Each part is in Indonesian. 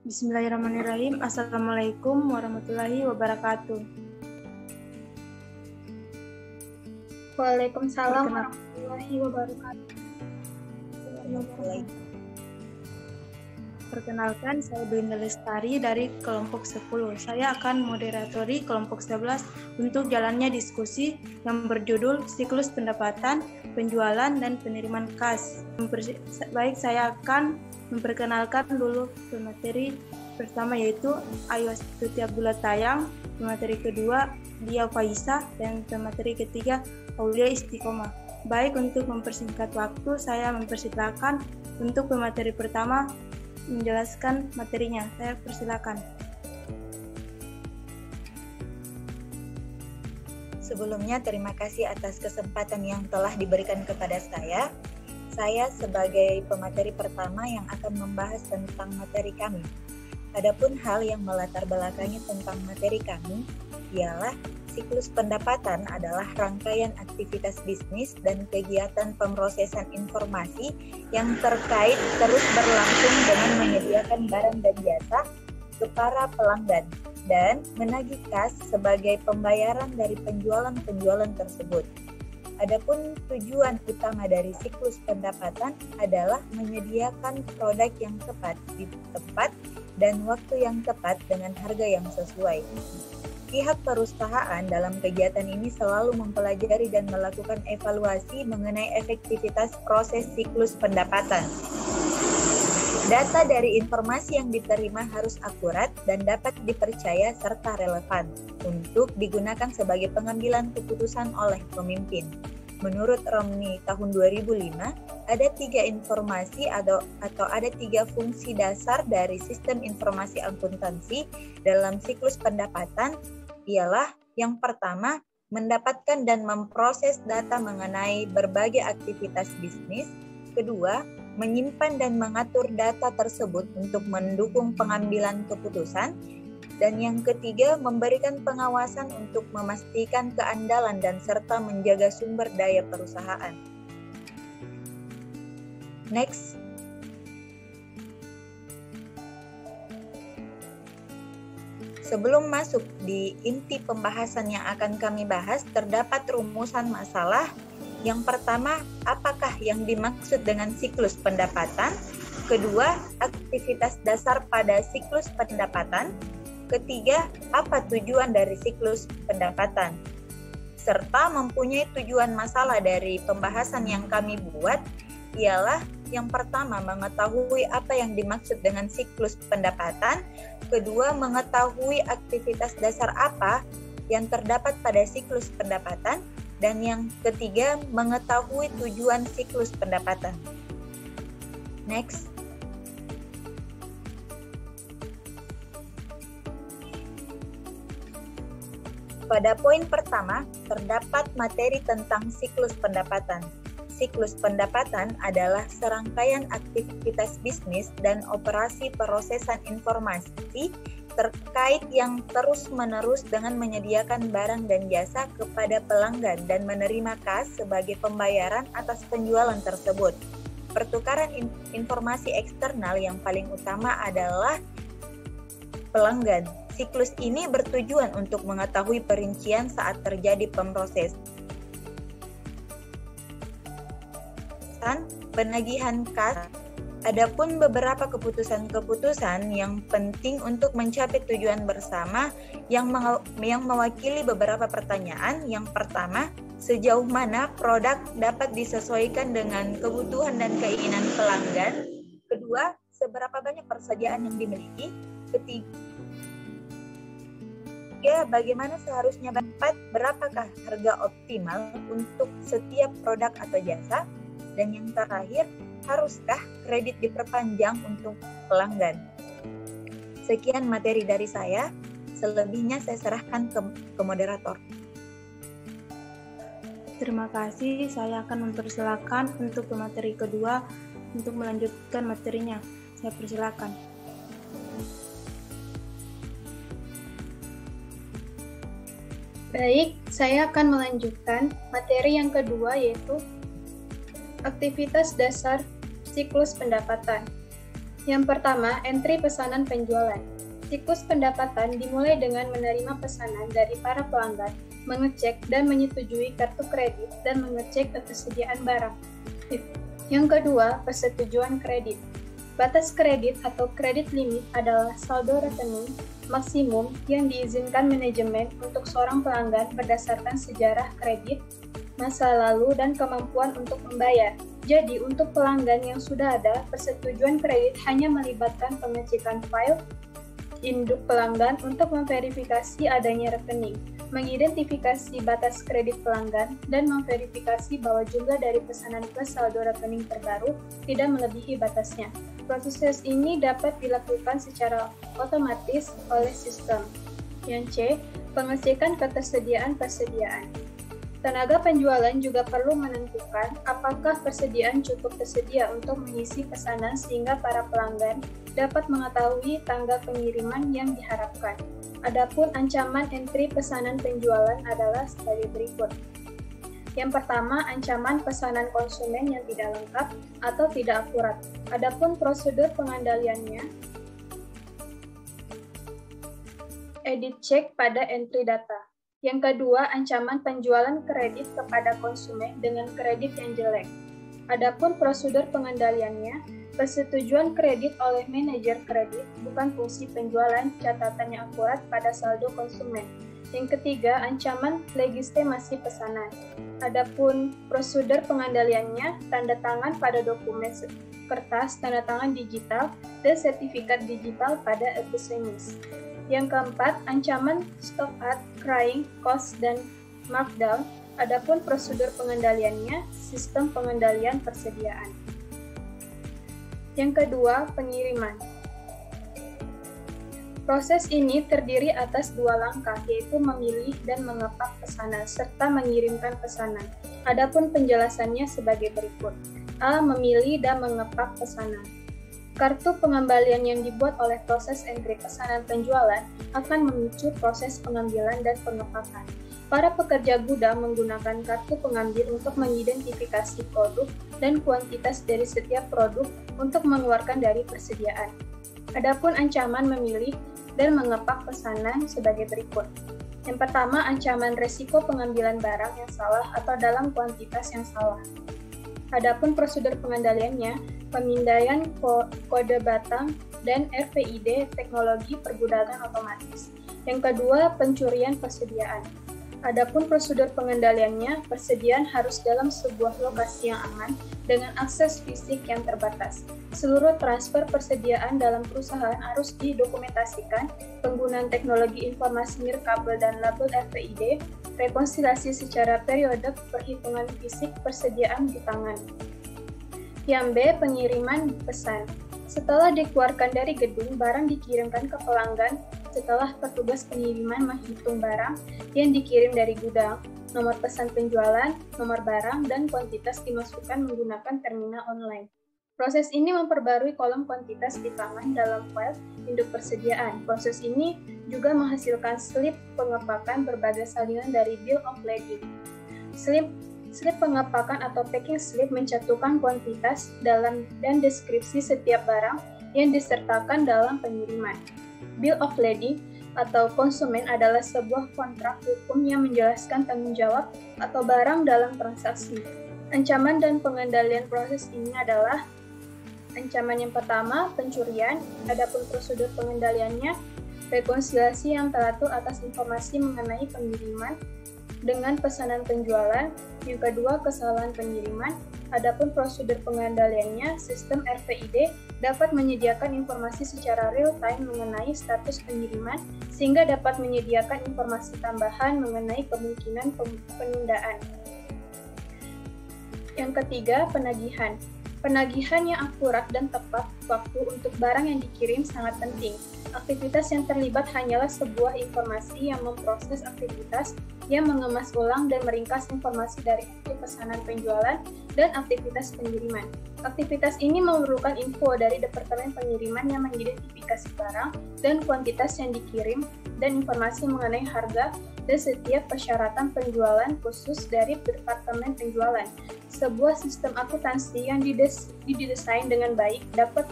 Bismillahirrahmanirrahim. Assalamualaikum warahmatullahi wabarakatuh. Waalaikumsalam warahmatullahi wabarakatuh. Perkenalkan, saya Belinda Lestari dari kelompok 10. Saya akan moderatori kelompok 11 untuk jalannya diskusi yang berjudul Siklus Pendapatan, Penjualan, dan Penerimaan Kas. Baik, saya akan memperkenalkan dulu pemateri pertama, yaitu Ayu Astuti Abdullah Tayang, pemateri kedua Dia Faisa, dan pemateri ketiga Aulia Istiqomah. Baik, untuk mempersingkat waktu, saya mempersilakan untuk pemateri pertama menjelaskan materinya. Saya persilakan. Sebelumnya, terima kasih atas kesempatan yang telah diberikan kepada saya. Saya sebagai pemateri pertama yang akan membahas tentang materi kami. Adapun hal yang melatar belakangi tentang materi kami ialah siklus pendapatan adalah rangkaian aktivitas bisnis dan kegiatan pemrosesan informasi yang terkait terus berlangsung dengan menyediakan barang dan jasa ke para pelanggan dan menagih kas sebagai pembayaran dari penjualan-penjualan tersebut. Adapun tujuan utama dari siklus pendapatan adalah menyediakan produk yang tepat di tempat dan waktu yang tepat dengan harga yang sesuai. Pihak perusahaan dalam kegiatan ini selalu mempelajari dan melakukan evaluasi mengenai efektivitas proses siklus pendapatan. Data dari informasi yang diterima harus akurat dan dapat dipercaya serta relevan untuk digunakan sebagai pengambilan keputusan oleh pemimpin. Menurut Romney tahun 2005, ada 3 informasi atau ada 3 fungsi dasar dari sistem informasi akuntansi dalam siklus pendapatan, ialah yang pertama, mendapatkan dan memproses data mengenai berbagai aktivitas bisnis. Kedua, menyimpan dan mengatur data tersebut untuk mendukung pengambilan keputusan. Dan yang ketiga, memberikan pengawasan untuk memastikan keandalan dan serta menjaga sumber daya perusahaan. Next. Sebelum masuk di inti pembahasan yang akan kami bahas, terdapat rumusan masalah. Yang pertama, apakah yang dimaksud dengan siklus pendapatan? Kedua, aktivitas dasar pada siklus pendapatan. Ketiga, apa tujuan dari siklus pendapatan? Serta mempunyai tujuan masalah dari pembahasan yang kami buat ialah yang pertama, mengetahui apa yang dimaksud dengan siklus pendapatan. Kedua, mengetahui aktivitas dasar apa yang terdapat pada siklus pendapatan. Dan yang ketiga, mengetahui tujuan siklus pendapatan. Next. Pada poin pertama, terdapat materi tentang siklus pendapatan. Siklus pendapatan adalah serangkaian aktivitas bisnis dan operasi perosesan informasi terkait yang terus-menerus dengan menyediakan barang dan jasa kepada pelanggan dan menerima kas sebagai pembayaran atas penjualan tersebut. Pertukaran informasi eksternal yang paling utama adalah pelanggan. Siklus ini bertujuan untuk mengetahui perincian saat terjadi pemrosesan, penagihan kas. Adapun beberapa keputusan-keputusan yang penting untuk mencapai tujuan bersama yang mewakili beberapa pertanyaan. Yang pertama, sejauh mana produk dapat disesuaikan dengan kebutuhan dan keinginan pelanggan. Kedua, seberapa banyak persediaan yang dimiliki. Ketiga, bagaimana seharusnya dapat, berapakah harga optimal untuk setiap produk atau jasa. Dan yang terakhir, haruskah kredit diperpanjang untuk pelanggan? Sekian materi dari saya. Selebihnya saya serahkan ke moderator. Terima kasih. Saya akan mempersilakan untuk pemateri kedua untuk melanjutkan materinya. Saya persilakan. Baik, saya akan melanjutkan materi yang kedua, yaitu aktivitas dasar siklus pendapatan. Yang pertama, entry pesanan penjualan. Siklus pendapatan dimulai dengan menerima pesanan dari para pelanggan, mengecek dan menyetujui kartu kredit, dan mengecek ketersediaan barang. Yang kedua, persetujuan kredit. Batas kredit atau kredit limit adalah saldo rekening maksimum yang diizinkan manajemen untuk seorang pelanggan berdasarkan sejarah kredit, masa lalu, dan kemampuan untuk membayar. Jadi, untuk pelanggan yang sudah ada, persetujuan kredit hanya melibatkan pengecekan file induk pelanggan untuk memverifikasi adanya rekening, mengidentifikasi batas kredit pelanggan, dan memverifikasi bahwa jumlah dari pesanan plus saldo rekening terbaru tidak melebihi batasnya. Proses ini dapat dilakukan secara otomatis oleh sistem. Yang C, pengecekan ketersediaan persediaan. Tenaga penjualan juga perlu menentukan apakah persediaan cukup tersedia untuk mengisi pesanan sehingga para pelanggan dapat mengetahui tanggal pengiriman yang diharapkan. Adapun ancaman entry pesanan penjualan adalah sebagai berikut. Yang pertama, ancaman pesanan konsumen yang tidak lengkap atau tidak akurat. Adapun prosedur pengandaliannya, edit check pada entry data. Yang kedua, ancaman penjualan kredit kepada konsumen dengan kredit yang jelek. Adapun prosedur pengandaliannya, persetujuan kredit oleh manajer kredit, bukan fungsi penjualan catatan yang akurat pada saldo konsumen. Yang ketiga, ancaman legitimasi pesanan. Adapun prosedur pengandaliannya, tanda tangan pada dokumen kertas, tanda tangan digital, dan sertifikat digital pada e-business. Yang keempat, ancaman stock out, crying, cost, dan markdown. Adapun prosedur pengandaliannya, sistem pengendalian persediaan. Yang kedua, pengiriman. Proses ini terdiri atas dua langkah, yaitu memilih dan mengepak pesanan, serta mengirimkan pesanan. Adapun penjelasannya sebagai berikut. A. Memilih dan mengepak pesanan. Kartu pengembalian yang dibuat oleh proses entry pesanan penjualan akan memicu proses pengambilan dan pengepakan. Para pekerja gudang menggunakan kartu pengambil untuk mengidentifikasi produk dan kuantitas dari setiap produk untuk mengeluarkan dari persediaan. Adapun ancaman memilih dan mengepak pesanan sebagai berikut. Yang pertama, ancaman resiko pengambilan barang yang salah atau dalam kuantitas yang salah. Adapun prosedur pengendaliannya, pemindaian kode batang dan RFID teknologi perbudakan otomatis. Yang kedua, pencurian persediaan. Adapun prosedur pengendaliannya, persediaan harus dalam sebuah lokasi yang aman dengan akses fisik yang terbatas. Seluruh transfer persediaan dalam perusahaan harus didokumentasikan, penggunaan teknologi informasi nirkabel dan label RFID, rekonsiliasi secara periodik, perhitungan fisik persediaan di tangan. Yang B, pengiriman pesan. Setelah dikeluarkan dari gedung, barang dikirimkan ke pelanggan setelah petugas pengiriman menghitung barang yang dikirim dari gudang, nomor pesan penjualan, nomor barang, dan kuantitas dimasukkan menggunakan terminal online. Proses ini memperbarui kolom kuantitas di tangan dalam file induk persediaan. Proses ini juga menghasilkan slip pengepakan berbagai salinan dari bill of lading. Slip pengepakan atau packing slip mencantumkan kuantitas dalam dan deskripsi setiap barang yang disertakan dalam pengiriman. Bill of lading atau konsumen adalah sebuah kontrak hukum yang menjelaskan tanggung jawab atau barang dalam transaksi. Ancaman dan pengendalian proses ini adalah ancaman yang pertama, pencurian. Adapun prosedur pengendaliannya, rekonsiliasi yang teratur atas informasi mengenai pengiriman dengan pesanan penjualan. Yang kedua, kesalahan pengiriman. Adapun prosedur pengendaliannya, sistem RFID dapat menyediakan informasi secara real-time mengenai status pengiriman, sehingga dapat menyediakan informasi tambahan mengenai kemungkinan penundaan. Yang ketiga, penagihan. Penagihan yang akurat dan tepat waktu untuk barang yang dikirim sangat penting. Aktivitas yang terlibat hanyalah sebuah informasi yang memproses aktivitas yang mengemas ulang dan meringkas informasi dari pesanan penjualan dan aktivitas pengiriman. Aktivitas ini memerlukan info dari Departemen Pengiriman yang mengidentifikasi barang dan kuantitas yang dikirim dan informasi mengenai harga dan setiap persyaratan penjualan khusus dari Departemen Penjualan. Sebuah sistem akuntansi yang didesain dengan baik dapat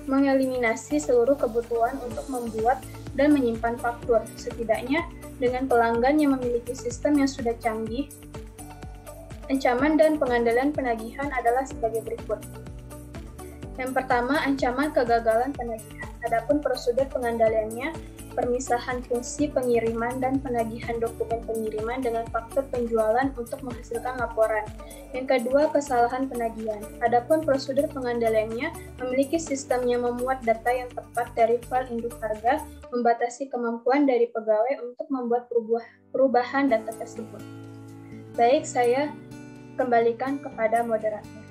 mengeliminasi seluruh kebutuhan untuk membuat dan menyimpan faktur. Setidaknya dengan pelanggan yang memiliki sistem yang sudah canggih, ancaman dan pengendalian penagihan adalah sebagai berikut. Yang pertama, ancaman kegagalan penagihan. Adapun prosedur pengendaliannya, permisahan fungsi pengiriman dan penagihan dokumen pengiriman dengan faktur penjualan untuk menghasilkan laporan. Yang kedua, kesalahan penagihan. Adapun prosedur pengendaliannya, memiliki sistem yang memuat data yang tepat dari file induk harga, membatasi kemampuan dari pegawai untuk membuat perubahan data tersebut. Baik, saya kembalikan kepada moderator.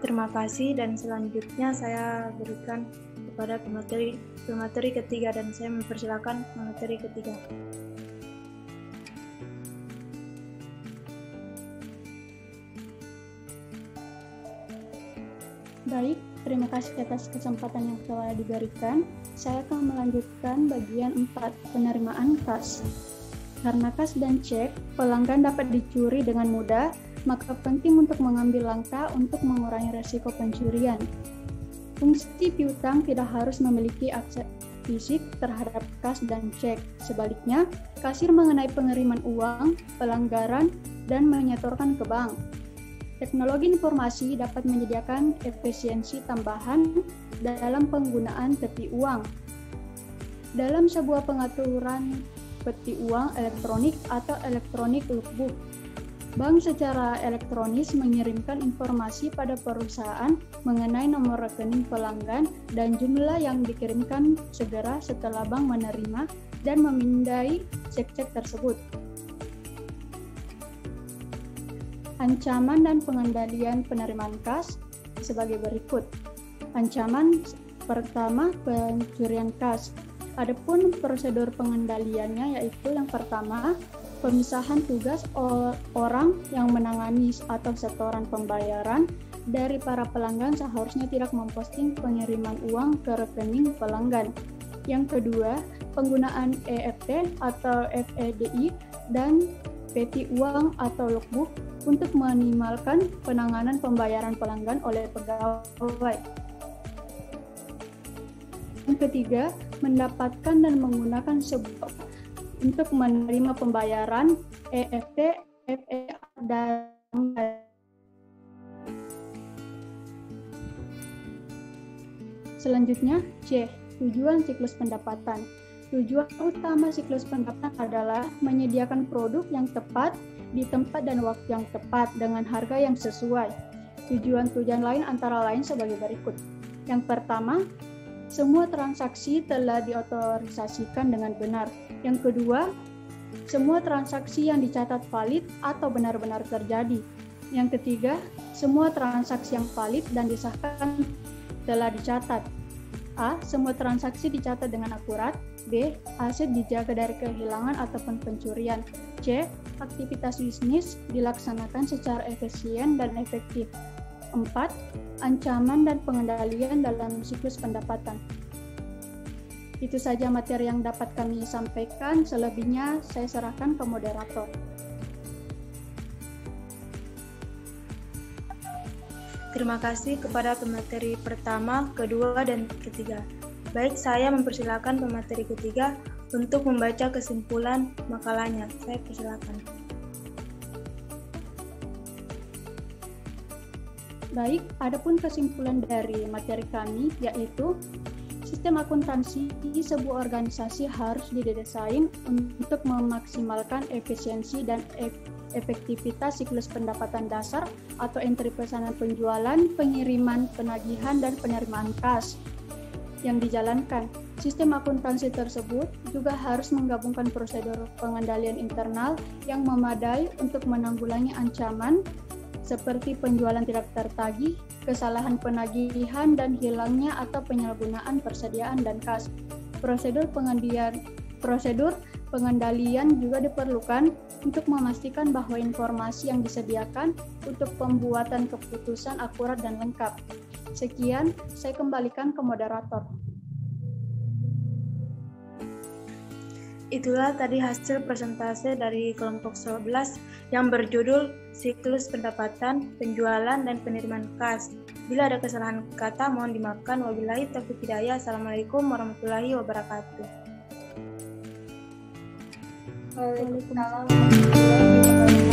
Terima kasih, dan selanjutnya saya berikan kepada pemateri ketiga, dan saya mempersilakan pemateri ketiga. Baik, terima kasih atas kesempatan yang telah diberikan. Saya akan melanjutkan bagian 4, penerimaan kas. Karena kas dan cek, pelanggan dapat dicuri dengan mudah, maka penting untuk mengambil langkah untuk mengurangi resiko pencurian. Fungsi piutang tidak harus memiliki akses fisik terhadap kas dan cek. Sebaliknya, kasir mengenai pengiriman uang, pelanggaran, dan menyetorkan ke bank. Teknologi informasi dapat menyediakan efisiensi tambahan dalam penggunaan peti uang. Dalam sebuah pengaturan peti uang elektronik atau elektronik lookbook, bank secara elektronis mengirimkan informasi pada perusahaan mengenai nomor rekening pelanggan dan jumlah yang dikirimkan segera setelah bank menerima dan memindai cek-cek tersebut. Ancaman dan pengendalian penerimaan kas sebagai berikut. Ancaman pertama, pencurian kas. Adapun prosedur pengendaliannya yaitu yang pertama, pemisahan tugas orang yang menangani atau setoran pembayaran dari para pelanggan seharusnya tidak memposting pengiriman uang ke rekening pelanggan. Yang kedua, penggunaan EFT atau FEDI dan peti uang atau logbook untuk meminimalkan penanganan pembayaran pelanggan oleh pegawai. Yang ketiga, mendapatkan dan menggunakan sebuah untuk menerima pembayaran EFT, FEA, dan selanjutnya C. Tujuan siklus pendapatan. Tujuan utama siklus pendapatan adalah menyediakan produk yang tepat di tempat dan waktu yang tepat dengan harga yang sesuai. Tujuan-tujuan lain antara lain sebagai berikut. Yang pertama, semua transaksi telah diotorisasikan dengan benar. Yang kedua, semua transaksi yang dicatat valid atau benar-benar terjadi. Yang ketiga, semua transaksi yang valid dan disahkan telah dicatat. A. Semua transaksi dicatat dengan akurat. B. Aset dijaga dari kehilangan ataupun pencurian. C. Aktivitas bisnis dilaksanakan secara efisien dan efektif. 4. Ancaman dan pengendalian dalam siklus pendapatan. Itu saja materi yang dapat kami sampaikan, selebihnya saya serahkan ke moderator. Terima kasih kepada pemateri pertama, kedua, dan ketiga. Baik, saya mempersilakan pemateri ketiga untuk membaca kesimpulan makalahnya. Saya persilakan. Baik, adapun kesimpulan dari materi kami yaitu sistem akuntansi sebuah organisasi harus didesain untuk memaksimalkan efisiensi dan efektivitas siklus pendapatan dasar atau entry pesanan penjualan, pengiriman, penagihan, dan penerimaan kas yang dijalankan. Sistem akuntansi tersebut juga harus menggabungkan prosedur pengendalian internal yang memadai untuk menanggulangi ancaman seperti penjualan tidak tertagih, kesalahan penagihan, dan hilangnya atau penyalahgunaan persediaan dan kas. Prosedur pengendalian juga diperlukan untuk memastikan bahwa informasi yang disediakan untuk pembuatan keputusan akurat dan lengkap. Sekian, saya kembalikan ke moderator. Itulah tadi hasil presentase dari kelompok 11 yang berjudul Siklus Pendapatan, Penjualan, dan Penerimaan Kas. Bila ada kesalahan kata, mohon dimaafkan. Wabillahi taufiq hidayah. Assalamualaikum warahmatullahi wabarakatuh. Waalaikumsalam warahmatullahi wabarakatuh.